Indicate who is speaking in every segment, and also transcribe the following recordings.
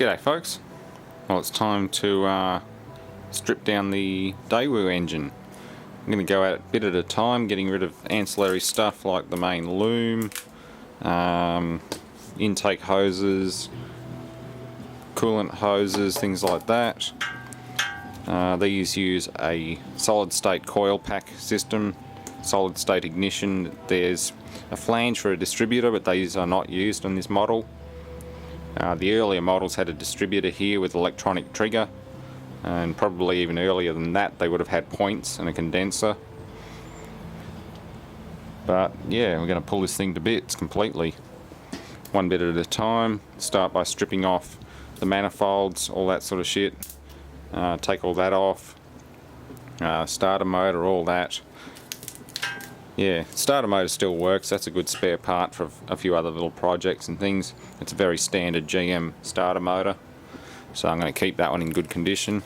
Speaker 1: G'day folks. Well, it's time to strip down the Daewoo engine. I'm going to go at it a bit at a time, getting rid of ancillary stuff like the main loom, intake hoses, coolant hoses, things like that. These use a solid state coil pack system, solid state ignition. There's a flange for a distributor, but these are not used on this model. The earlier models had a distributor here with electronic trigger, and probably even earlier than that they would have had points and a condenser. But yeah, we're going to pull this thing to bits completely, one bit at a time. Start by stripping off the manifolds, all that sort of shit. Take all that off, starter motor, all that. Yeah, starter motor still works. That's a good spare part for a few other little projects and things. It's a very standard GM starter motor, so I'm going to keep that one in good condition.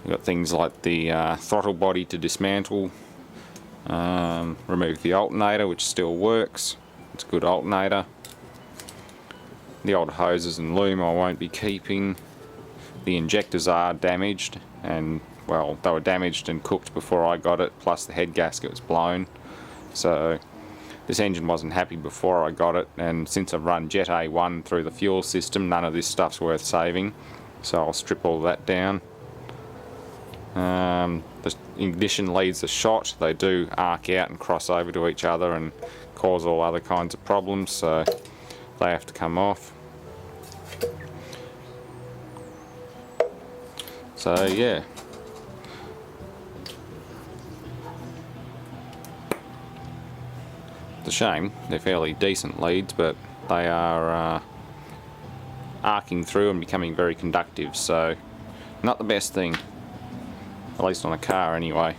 Speaker 1: We've got things like the throttle body to dismantle, remove the alternator, which still works. It's a good alternator. The old hoses and loom I won't be keeping. The injectors are damaged, and well, they were damaged and cooked before I got it, plus the head gasket was blown. So this engine wasn't happy before I got it, and since I've run Jet-A1 through the fuel system, none of this stuff's worth saving. So I'll strip all that down. The ignition leads are shot. They do arc out and cross over to each other and cause all other kinds of problems, so they have to come off. So yeah. It's a shame, they're fairly decent leads, but they are arcing through and becoming very conductive, so not the best thing, at least on a car anyway.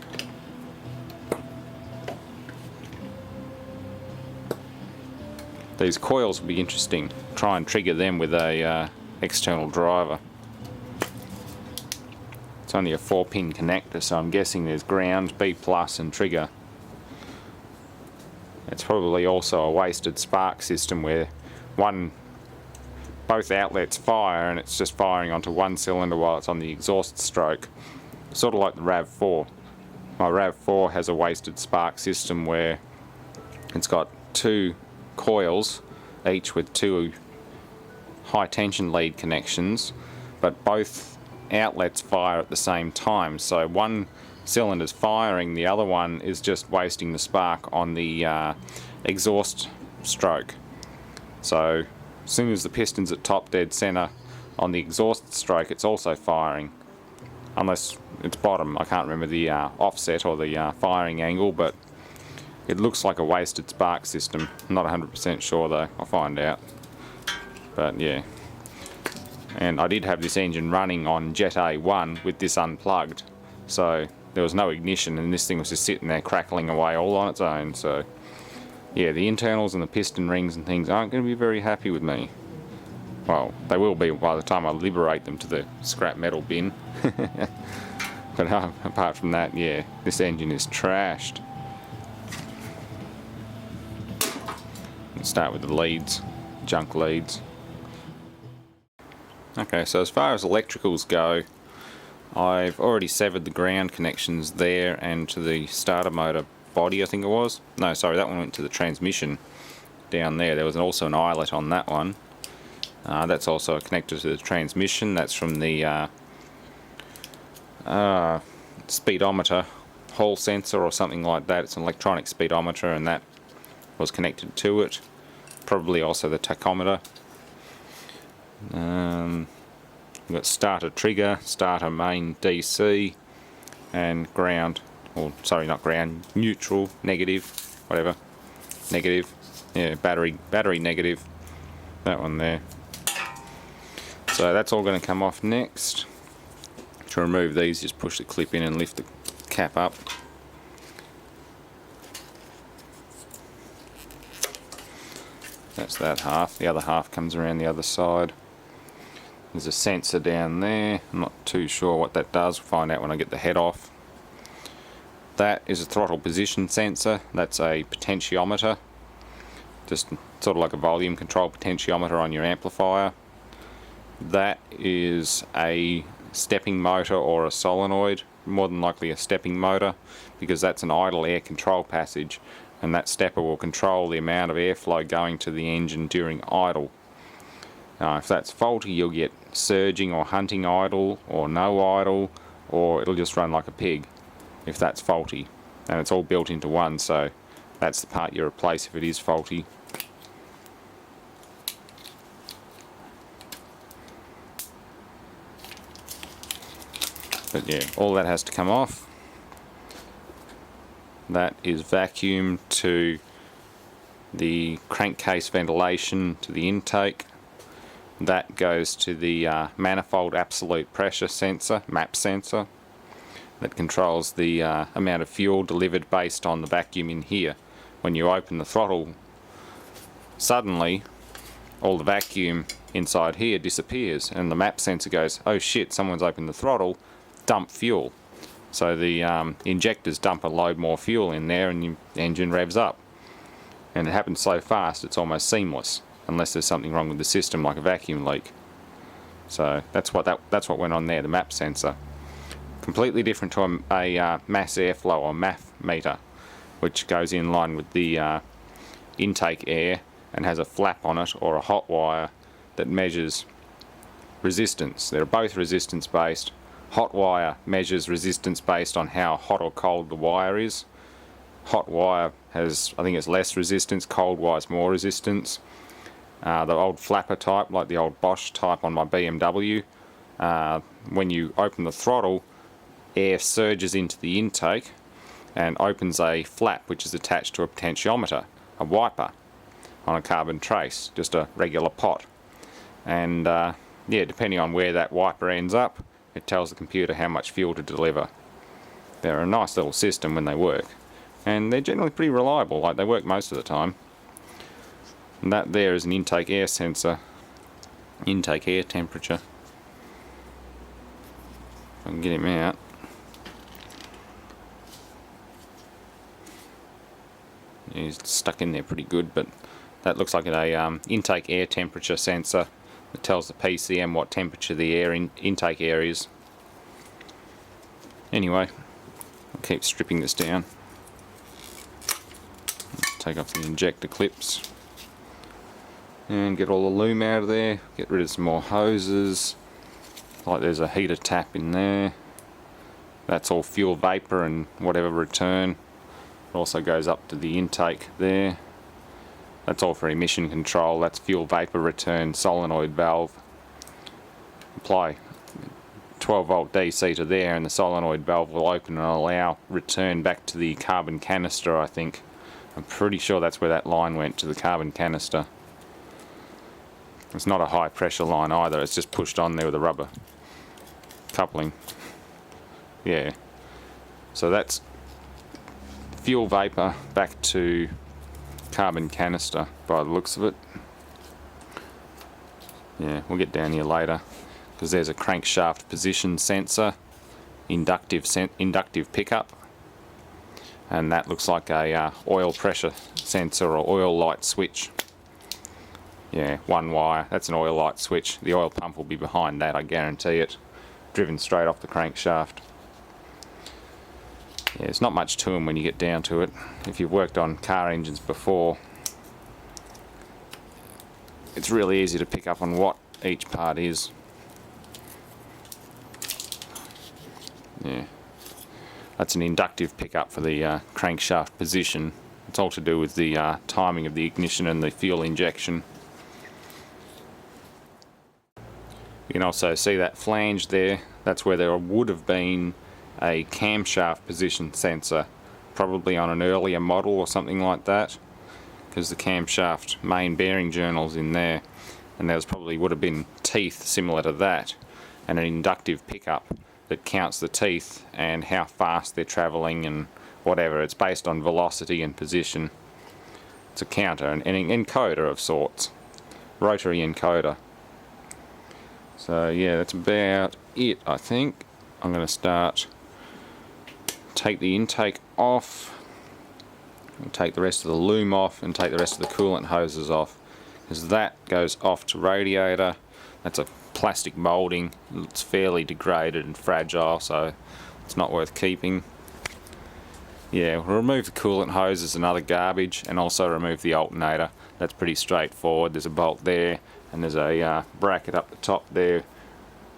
Speaker 1: These coils will be interesting. Try and trigger them with a external driver. It's only a 4-pin connector, so I'm guessing there's ground, B+ and trigger. It's probably also a wasted spark system where both outlets fire and it's just firing onto one cylinder while it's on the exhaust stroke. Sort of like the RAV4. My RAV4 has a wasted spark system where it's got 2 coils, each with 2 high tension lead connections, but both outlets fire at the same time. So one cylinder's firing, the other one is just wasting the spark on the exhaust stroke. So as soon as the piston's at top dead center on the exhaust stroke, it's also firing, unless it's bottom. I can't remember the offset or the firing angle, but it looks like a wasted spark system. I'm not 100% sure though. I'll find out. But yeah, and I did have this engine running on Jet-A1 with this unplugged, so there was no ignition and this thing was just sitting there crackling away all on its own. So yeah, the internals and the piston rings and things aren't going to be very happy with me. Well, they will be by the time I liberate them to the scrap metal bin. But apart from that, yeah, this engine is trashed. Let's start with the leads, junk leads. Okay, so as far as electricals go, I've already severed the ground connections there and to the starter motor body, I think it was. No, sorry, that one went to the transmission down there. There was also an eyelet on that one. That's also connected to the transmission. That's from the speedometer hall sensor or something like that. It's an electronic speedometer, and that was connected to it. Probably also the tachometer. We've got starter trigger, starter main DC, and ground, or sorry, not ground, neutral, negative, whatever, negative, yeah, battery negative, that one there. So that's all going to come off next. To remove these, just push the clip in and lift the cap up. That's that half. The other half comes around the other side. There's a sensor down there. I'm not too sure what that does. We'll find out when I get the head off. That is a throttle position sensor. That's a potentiometer. Just sort of like a volume control potentiometer on your amplifier. That is a stepping motor or a solenoid, more than likely a stepping motor, because that's an idle air control passage, and that stepper will control the amount of airflow going to the engine during idle. If that's faulty, you'll get surging or hunting idle, or no idle, or it'll just run like a pig if that's faulty. And it's all built into one, so that's the part you replace if it is faulty. But yeah, all that has to come off. That is vacuum to the crankcase ventilation to the intake. That goes to the manifold absolute pressure sensor, MAP sensor, that controls the amount of fuel delivered based on the vacuum in here. When you open the throttle, suddenly all the vacuum inside here disappears, and the MAP sensor goes, oh shit, someone's opened the throttle, dump fuel. So the injectors dump a load more fuel in there, and the engine revs up. And it happens so fast it's almost seamless, unless there's something wrong with the system, like a vacuum leak. So that's what went on there, the MAP sensor. Completely different to a mass airflow or MAF meter, which goes in line with the intake air and has a flap on it or a hot wire that measures resistance. They're both resistance based. Hot wire measures resistance based on how hot or cold the wire is. Hot wire has, I think it's less resistance, cold wire's more resistance. The old flapper type, like the old Bosch type on my BMW, when you open the throttle, air surges into the intake and opens a flap which is attached to a potentiometer, a wiper on a carbon trace, just a regular pot. And yeah, depending on where that wiper ends up, it tells the computer how much fuel to deliver. They're a nice little system when they work, and they're generally pretty reliable, like they work most of the time. And that there is an intake air sensor, intake air temperature. If I can get him out. He's stuck in there pretty good, but that looks like an intake air temperature sensor that tells the PCM what temperature the air intake air is. Anyway, I'll keep stripping this down. Take off the injector clips and get all the loom out of there. Get rid of some more hoses. Like there's a heater tap in there. That's all fuel vapor and whatever return. It also goes up to the intake there. That's all for emission control. That's fuel vapor return solenoid valve. Apply 12 volt DC to there and the solenoid valve will open and allow return back to the carbon canister, I think. I'm pretty sure that's where that line went, to the carbon canister. It's not a high pressure line either, it's just pushed on there with a rubber coupling. Yeah. So that's fuel vapor back to carbon canister by the looks of it. Yeah, we'll get down here later because there's a crankshaft position sensor, inductive pickup, and that looks like a oil pressure sensor or oil light switch. Yeah, one wire, that's an oil light switch. The oil pump will be behind that, I guarantee it, driven straight off the crankshaft. Yeah, it's not much to them when you get down to it. If you've worked on car engines before, it's really easy to pick up on what each part is. Yeah, that's an inductive pickup for the crankshaft position. It's all to do with the timing of the ignition and the fuel injection. You can also see that flange there. That's where there would have been a camshaft position sensor, probably on an earlier model or something like that, because the camshaft main bearing journal's in there, and there would have been teeth similar to that, and an inductive pickup that counts the teeth and how fast they're travelling and whatever. It's based on velocity and position. It's a counter, an encoder of sorts, rotary encoder. So yeah, that's about it, I think. I'm going to take the intake off, and take the rest of the loom off, and take the rest of the coolant hoses off, because that goes off to radiator. That's a plastic moulding. It's fairly degraded and fragile, so it's not worth keeping. Yeah, we'll remove the coolant hoses and other garbage, and also remove the alternator. That's pretty straightforward. There's a bolt there, and there's a bracket up the top there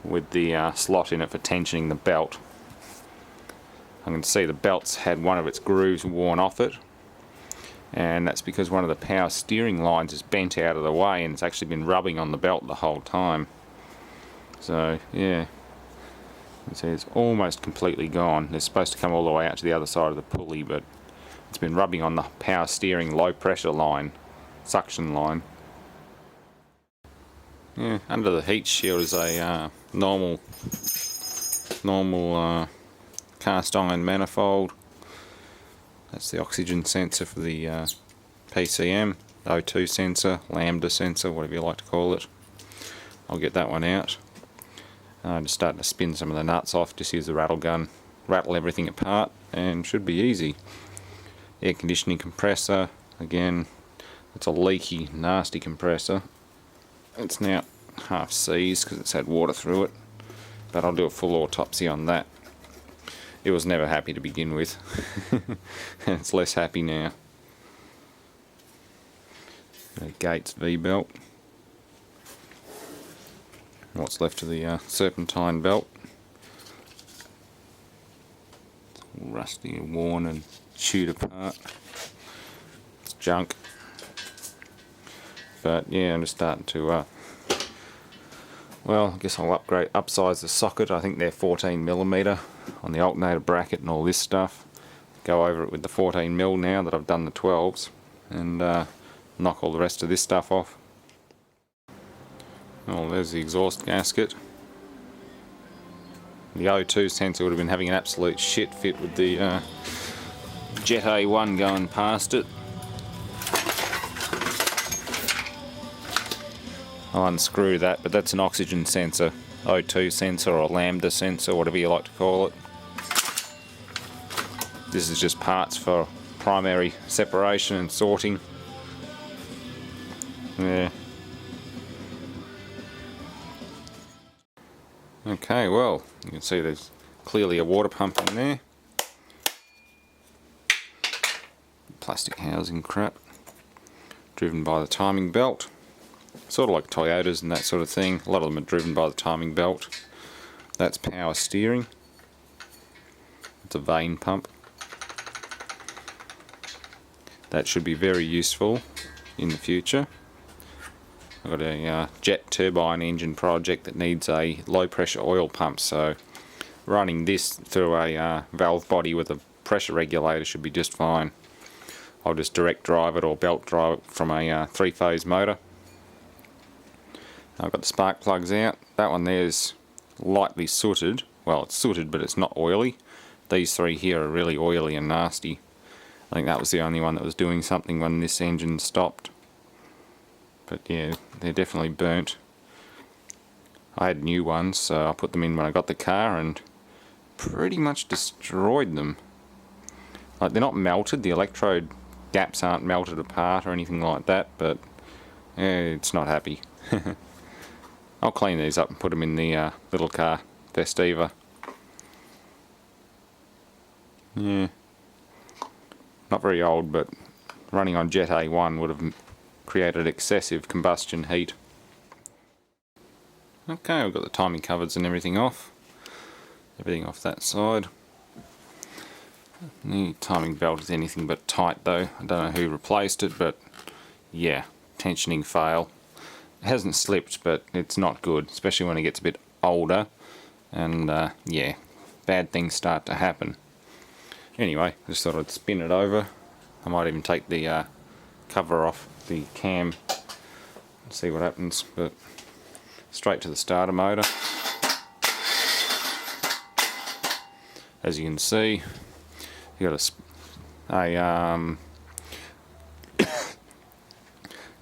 Speaker 1: with the slot in it for tensioning the belt. I can see the belt's had one of its grooves worn off it, and that's because one of the power steering lines is bent out of the way, and it's actually been rubbing on the belt the whole time. So yeah, you can see it's almost completely gone. It's supposed to come all the way out to the other side of the pulley, but it's been rubbing on the power steering low pressure line, suction line. Yeah, under the heat shield is a normal cast iron manifold. That's the oxygen sensor for the PCM, O2 sensor, lambda sensor, whatever you like to call it. I'll get that one out. I'm just starting to spin some of the nuts off, just use the rattle gun, rattle everything apart, and should be easy. Air conditioning compressor, again, it's a leaky, nasty compressor. It's now half seized because it's had water through it, but I'll do a full autopsy on that. It was never happy to begin with, and it's less happy now. Gates V-belt. What's left of the serpentine belt. It's all rusty and worn and chewed apart. It's junk. But yeah, I'm just starting to well, I guess I'll upsize the socket. I think they're 14mm on the alternator bracket and all this stuff. Go over it with the 14mm now that I've done the 12s, and knock all the rest of this stuff off. Oh, there's the exhaust gasket. The O2 sensor would have been having an absolute shit fit with the Jet A1 going past it. I'll unscrew that, but that's an oxygen sensor, O2 sensor or lambda sensor, whatever you like to call it. This is just parts for primary separation and sorting. Yeah. Okay, well, you can see there's clearly a water pump in there. Plastic housing crap. Driven by the timing belt. Sort of like Toyotas and that sort of thing. A lot of them are driven by the timing belt. That's power steering. It's a vane pump. That should be very useful in the future. I've got a jet turbine engine project that needs a low pressure oil pump, so running this through a valve body with a pressure regulator should be just fine. I'll just direct drive it or belt drive it from a 3-phase motor. I've got the spark plugs out. That one there's lightly sooted. Well, it's sooted, but it's not oily. These three here are really oily and nasty. I think that was the only one that was doing something when this engine stopped. But yeah, they're definitely burnt. I had new ones, so I put them in when I got the car and pretty much destroyed them. Like, they're not melted, the electrode gaps aren't melted apart or anything like that, but it's not happy. I'll clean these up and put them in the little car, Festiva. Yeah. Not very old, but running on Jet A1 would have created excessive combustion heat. Okay, we've got the timing covers and everything off. Everything off that side. The timing belt is anything but tight though. I don't know who replaced it, but yeah, tensioning fail. It hasn't slipped, but it's not good, especially when it gets a bit older, and yeah, bad things start to happen. Anyway, I just thought I'd spin it over. I might even take the cover off the cam and see what happens, but straight to the starter motor. As you can see, you got a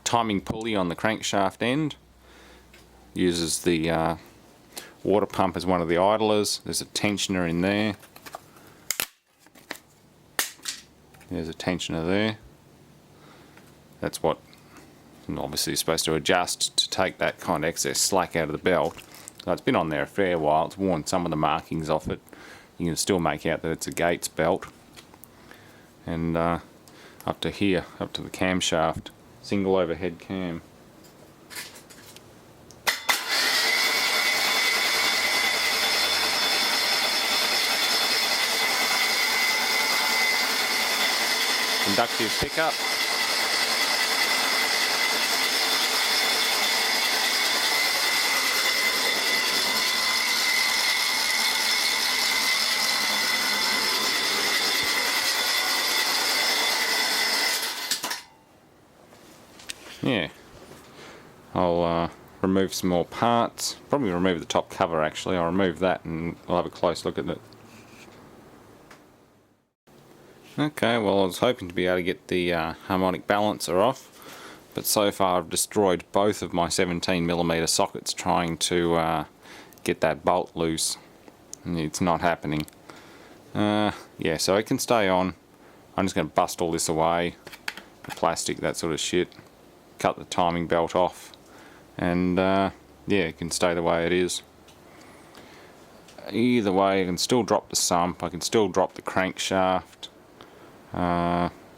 Speaker 1: timing pulley on the crankshaft end. Uses the water pump as one of the idlers. There's a tensioner in there. There's a tensioner there. That's what obviously is supposed to adjust to take that kind of excess slack out of the belt. So it's been on there a fair while. It's worn some of the markings off it. You can still make out that it's a Gates belt. And up to here, up to the camshaft, single overhead cam. Inductive pickup. Yeah, I'll remove some more parts, probably remove the top cover actually. I'll remove that and I'll have a close look at it. Okay, well, I was hoping to be able to get the harmonic balancer off, but so far I've destroyed both of my 17mm sockets trying to get that bolt loose, and it's not happening. Yeah, so it can stay on. I'm just going to bust all this away, the plastic, that sort of shit, cut the timing belt off, and yeah, it can stay the way it is. Either way, I can still drop the sump, I can still drop the crankshaft.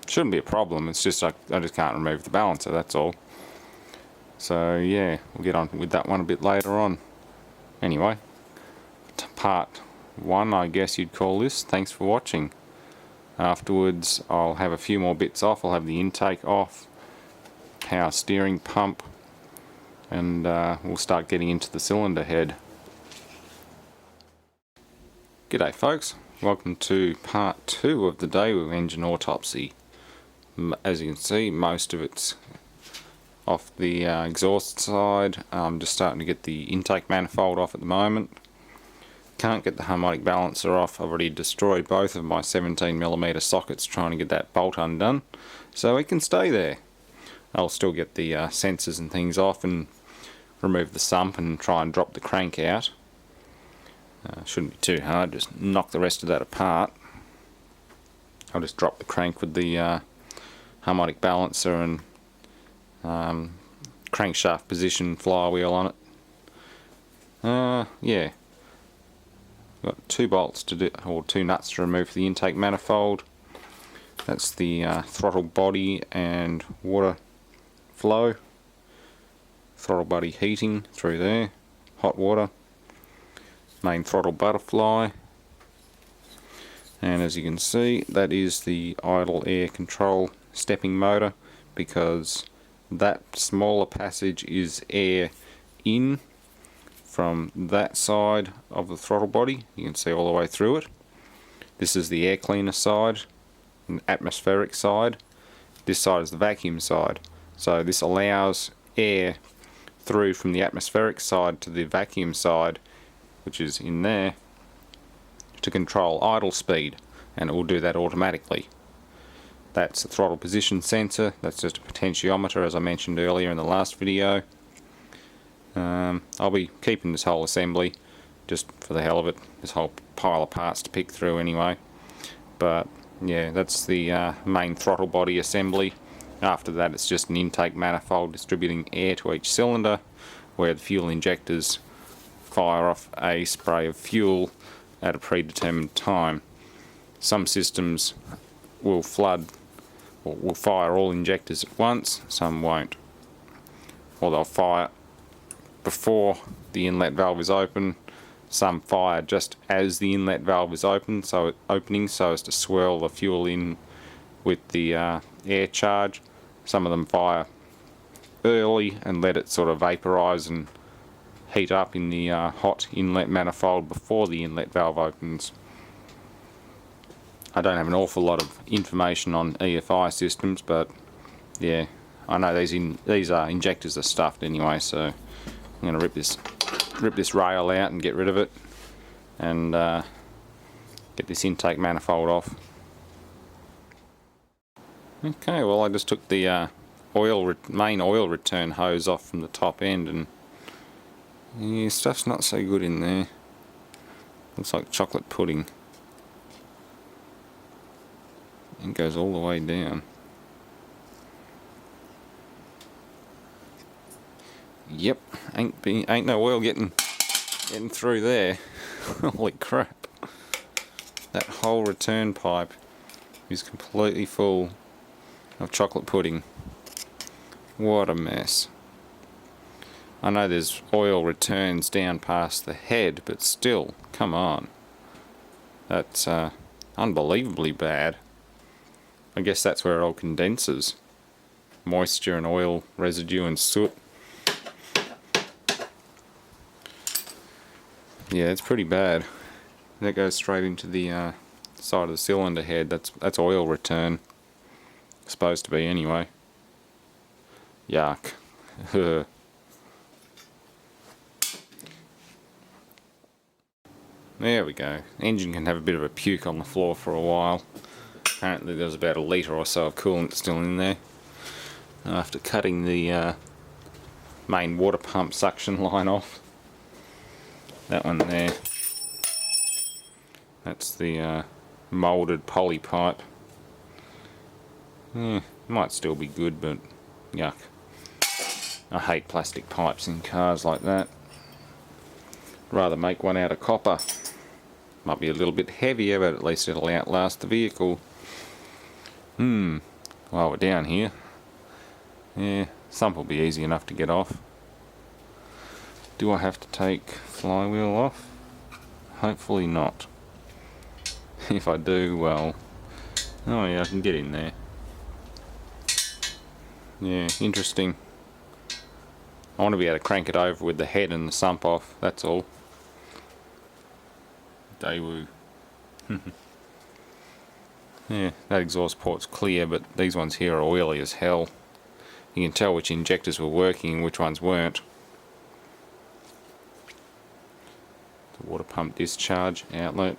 Speaker 1: Shouldn't be a problem, it's just I just can't remove the balancer, that's all. So yeah, we'll get on with that one a bit later on. Anyway, part 1 I guess you'd call this. Thanks for watching. Afterwards I'll have a few more bits off. I'll have the intake off, power steering pump, and we'll start getting into the cylinder head. G'day folks, welcome to part 2 of the Daewoo engine autopsy. As you can see, most of it's off the exhaust side. I'm just starting to get the intake manifold off at the moment. Can't get the harmonic balancer off. I've already destroyed both of my 17mm sockets trying to get that bolt undone, so it can stay there. I'll still get the sensors and things off and remove the sump and try and drop the crank out. Shouldn't be too hard, just knock the rest of that apart. I'll just drop the crank with the harmonic balancer and crankshaft position flywheel on it. Yeah, got 2 bolts to do, or 2 nuts to remove the intake manifold. That's the throttle body and water flow. Throttle body heating through there, hot water. Main throttle butterfly, and as you can see, that is the idle air control stepping motor, because that smaller passage is air in from that side of the throttle body. You can see all the way through it. This is the air cleaner side, an atmospheric side. This side is the vacuum side, so this allows air through from the atmospheric side to the vacuum side, which is in there, to control idle speed, and it will do that automatically. That's the throttle position sensor. That's just a potentiometer, as I mentioned earlier in the last video. I'll be keeping this whole assembly just for the hell of it, this whole pile of parts to pick through anyway. But yeah, that's the main throttle body assembly. After that, it's just an intake manifold distributing air to each cylinder, where the fuel injectors fire off a spray of fuel at a predetermined time. Some systems will flood, or will fire all injectors at once, some won't. Or they'll fire before the inlet valve is open, some fire just as the inlet valve is opening so as to swirl the fuel in with the air charge. Some of them fire early and let it sort of vaporize and heat up in the hot inlet manifold before the inlet valve opens. I don't have an awful lot of information on EFI systems, but yeah, I know these injectors are stuffed anyway, so I'm going to rip this rail out and get rid of it, and get this intake manifold off. Okay, well, I just took the main oil return hose off from the top end, and yeah, stuff's not so good in there. Looks like chocolate pudding. It goes all the way down. Yep, ain't no oil getting through there. Holy crap. That whole return pipe is completely full of chocolate pudding. What a mess. I know there's oil returns down past the head, but still, come on. That's unbelievably bad. I guess that's where it all condenses. Moisture and oil residue and soot. Yeah, it's pretty bad. That goes straight into the side of the cylinder head. That's oil return. Supposed to be anyway. Yuck. There we go. Engine can have a bit of a puke on the floor for a while. Apparently there's about a litre or so of coolant still in there. After cutting the main water pump suction line off. That one there. That's the moulded poly pipe. Yeah, might still be good, but yuck. I hate plastic pipes in cars like that. Rather make one out of copper. Might be a little bit heavier, but at least it'll outlast the vehicle. While we're down here. Yeah, some will be easy enough to get off. Do I have to take flywheel off? Hopefully not. If I do, well... Oh yeah, I can get in there. Yeah, interesting. I want to be able to crank it over with the head and the sump off, that's all. Daewoo. Yeah, that exhaust port's clear, but these ones here are oily as hell. You can tell which injectors were working and which ones weren't. The water pump discharge outlet.